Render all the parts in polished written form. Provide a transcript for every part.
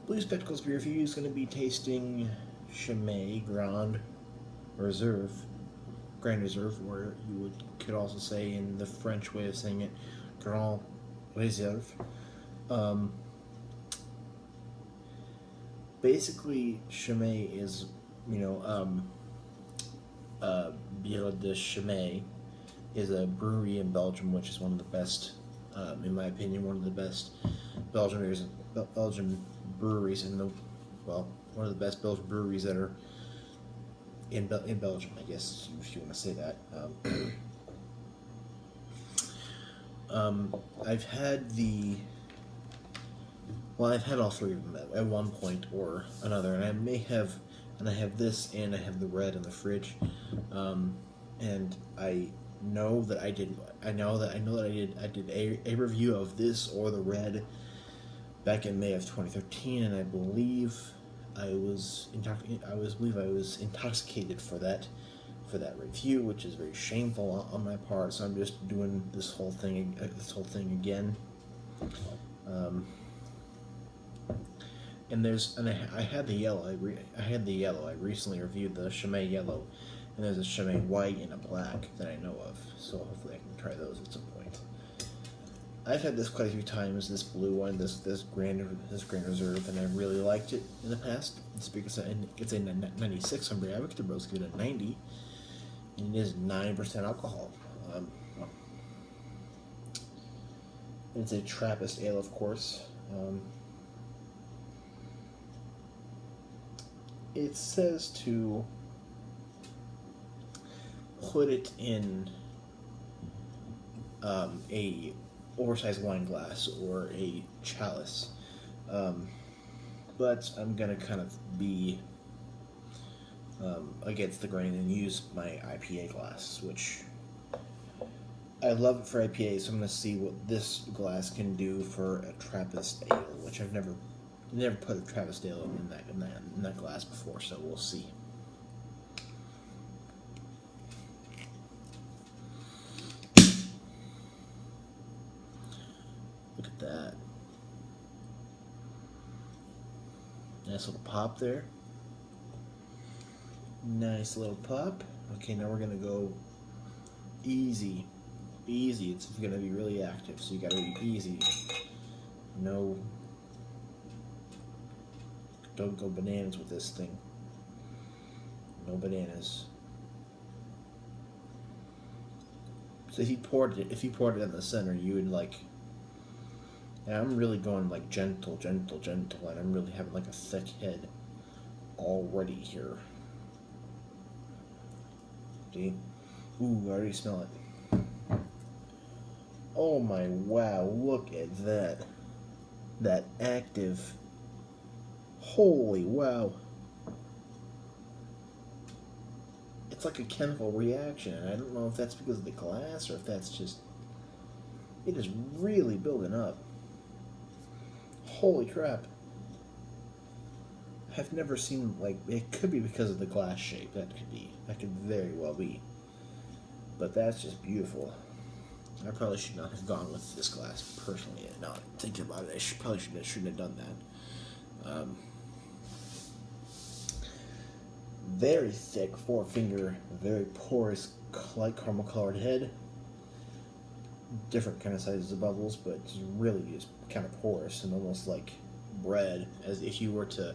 Blue Spectacles beer review is going to be tasting Chimay Grande Reserve, Grand Reserve, or could also say in the French way of saying it, Grand Reserve. Um, Basically, Chimay is, Bière de Chimay is a brewery in Belgium, which is one of the best, in my opinion, one of the best Belgian breweries in the, well, one of the best Belgian breweries that are in Belgium, I guess, if you want to say that. I've had I've had all three of them at one point or another, and I have this, and I have the red in the fridge, and I know that I did a review of this or the red back in May of 2013, and I believe I was intoxicated for that review, which is very shameful on my part. So I'm just doing this whole thing again. I had the yellow. I recently reviewed the Chimay yellow, and there's a Chimay white and a black that I know of. So hopefully I can try those at some point. I've had this quite a few times. This blue one, this Grand Reserve, and I really liked it in the past. It's because it's a 96 on Average. The Bros give it a 90, and it is 9% alcohol. It's a Trappist ale, of course. It says to put it in a oversized wine glass or a chalice, but I'm gonna kind of be against the grain and use my IPA glass, which I love it for IPA. So I'm gonna see what this glass can do for a Trappist ale, which I've never put a Trappist ale in that glass before, so we'll see. Look at that. Nice little pop there. Nice little pop. Okay, now we're gonna go easy. Easy. It's gonna be really active, so you gotta be easy. No. Don't go bananas with this thing. No bananas. So if you poured it in the center, you would like. And I'm really going like gentle, and I'm really having like a thick head already here. See? Ooh, I already smell it. Oh my wow! Look at that. That active. Holy wow. It's like a chemical reaction, and I don't know if that's because of the glass or if that's just... It is really building up. Holy crap. I've never seen, like, it could be because of the glass shape. That could very well be. But that's just beautiful. I probably should not have gone with this glass personally. Now thinking about it, I probably shouldn't have done that. Very thick, 4-finger, very porous, light caramel colored head. Different kind of sizes of bubbles, but it's really just kind of porous and almost like bread, as if you were to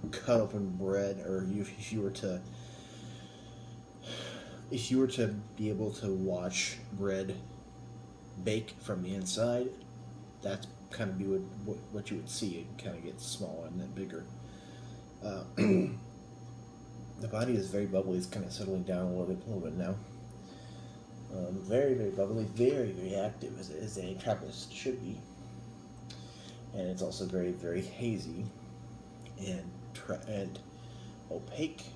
cut open bread, or if you were to be able to watch bread bake from the inside. That's kind of be what you would see. It kind of gets smaller and then bigger. The body is very bubbly. It's kind of settling down a little bit now. Very, very bubbly, very, very active, as a Trappist should be. And it's also very, very hazy and opaque.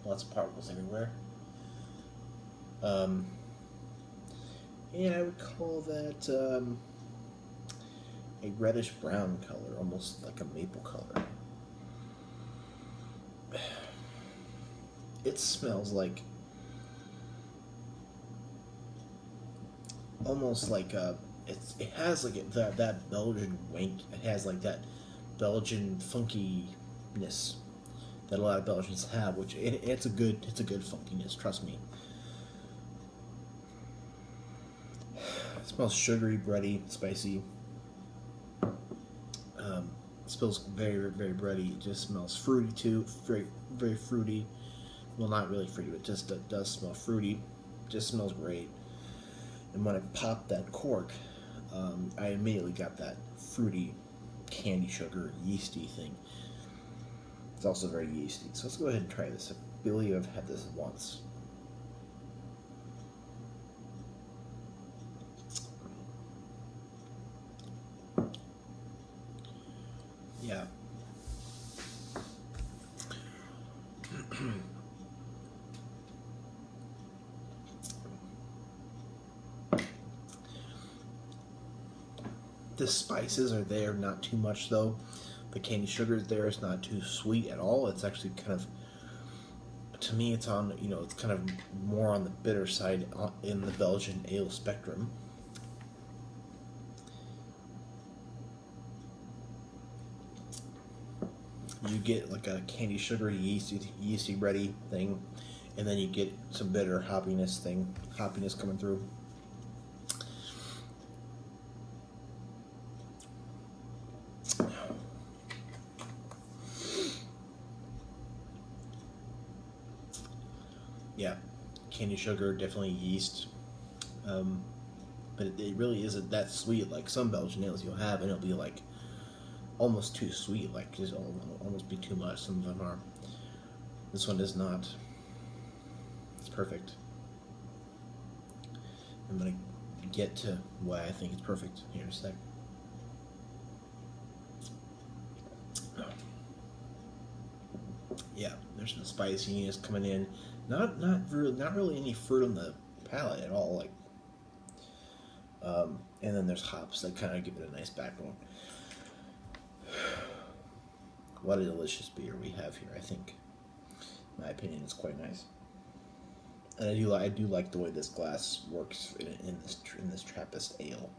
Lots of particles everywhere. And I would call that a reddish brown color, almost like a maple color. It smells like almost like it has like that Belgian wank. It has like that Belgian funkiness that a lot of Belgians have, which it's a good funkiness. Trust me. It smells sugary, bready, spicy. It smells very, very bready. It just smells fruity too. Very, very fruity. Well, not really fruity, but just it does smell fruity. Just smells great. And when I popped that cork, I immediately got that fruity, candy sugar, yeasty thing. It's also very yeasty. So let's go ahead and try this. I believe I've had this once. Yeah. The spices are there, not too much though. The candy sugar is there. It's not too sweet at all. It's actually kind of, to me, it's on, it's kind of more on the bitter side in the Belgian ale spectrum. You get like a candy sugary yeasty bready thing, and then you get some bitter hoppiness coming through. Yeah, candy sugar, definitely yeast, but it really isn't that sweet like some Belgian ales you'll have, and it'll be like almost too sweet, like just almost be too much. Some of them are. This one is not. It's perfect. I'm gonna get to why I think it's perfect here in a sec. Yeah, there's no spiciness coming in. Not really any fruit on the palate at all. Like, and then there's hops that kind of give it a nice backbone. What a delicious beer we have here. I think, in my opinion, it's quite nice. And I do like the way this glass works in this Trappist ale.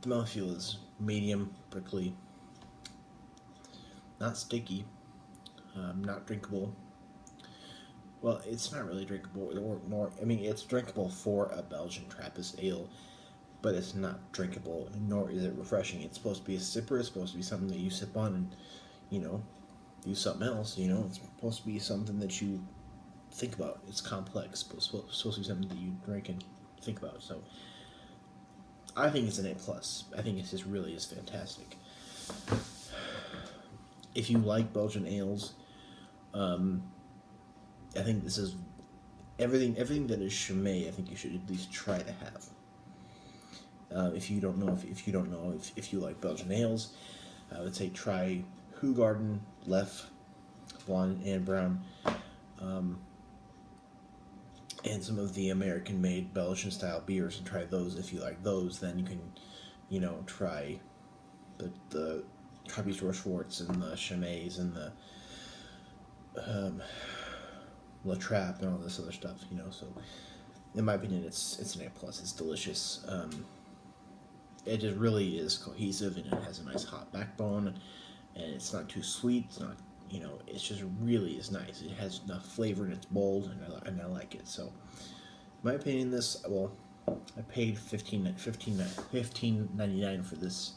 The mouthfeel is medium, prickly, not sticky, not drinkable. Well, it's not really drinkable, I mean, it's drinkable for a Belgian Trappist ale, but it's not drinkable, nor is it refreshing. It's supposed to be a sipper. It's supposed to be something that you sip on and, do something else. It's supposed to be something that you think about. It's complex. It's supposed to be something that you drink and think about. So, I think it's an A+. I think it just really is fantastic. If you like Belgian ales, I think this is everything that is Chimay. I think you should at least try to have. If you don't know if you like Belgian ales, I would say try Hoegaarden, Lef, Blonde and Brown, and some of the American-made Belgian-style beers, and try those. If you like those, then you can, try the Trappist Rocheforts and the Chimays and the La Trappe and all this other stuff. So in my opinion, it's an A+. It's delicious. It just really is cohesive, and it has a nice hot backbone, and it's not too sweet. It's not, it's just really is nice. It has enough flavor, and it's bold, and I like it. So, in my opinion, I paid $15.99 for this,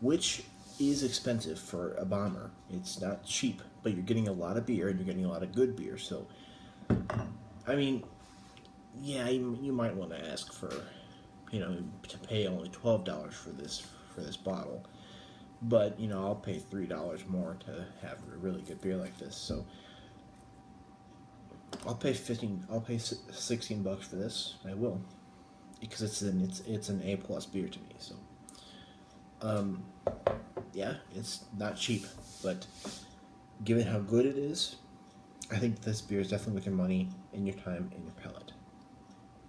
which is expensive for a bomber. It's not cheap, but you're getting a lot of beer, and you're getting a lot of good beer. So, I mean, yeah, you might want to ask for, to pay only $12 for this bottle, but I'll pay $3 more to have a really good beer like this. So I'll pay $16 for this. I will, because it's an A+ beer to me. So yeah, it's not cheap, but given how good it is, I think this beer is definitely worth your money and your time and your palate.